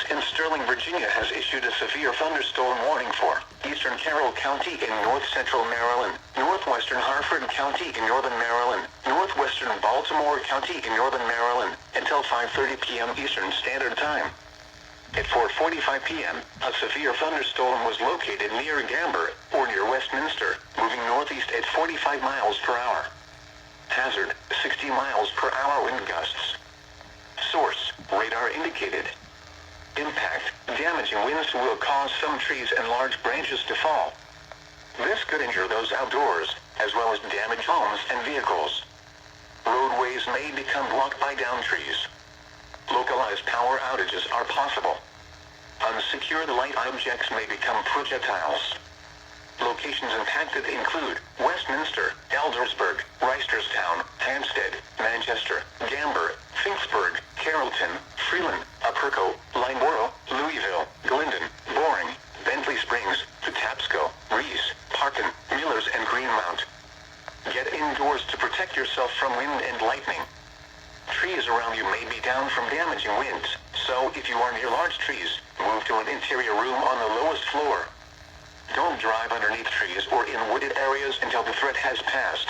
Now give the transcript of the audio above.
EAS in Sterling, Virginia has issued a severe thunderstorm warning for eastern Carroll County in north-central Maryland, northwestern Harford County in northern Maryland, northwestern Baltimore County in northern Maryland, until 5:30 p.m. Eastern Standard Time. At 4:45 p.m., a severe thunderstorm was located near Gamber, or near Westminster, moving northeast at 45 miles per hour. Hazard, 60 miles per hour wind gusts. Source, radar indicated. Impact, damaging winds will cause some trees and large branches to fall. This could injure those outdoors, as well as damage homes and vehicles. Roadways may become blocked by downed trees. Localized power outages are possible. Unsecured light objects may become projectiles. Locations impacted include Westminster, Eldersburg, Reisterstown, Hampstead, Manchester, Gamber, Finksburg, Carrollton, Freeland, Upperco, Lineborough, Louisville, Glendon, Boring, Bentley Springs, Patapsco, Reese, Parkin, Millers and Greenmount. Get indoors to protect yourself from wind and lightning. Trees around you may be down from damaging winds, so if you are near large trees, move to an interior room on the lowest floor. Don't drive underneath trees or in wooded areas until the threat has passed.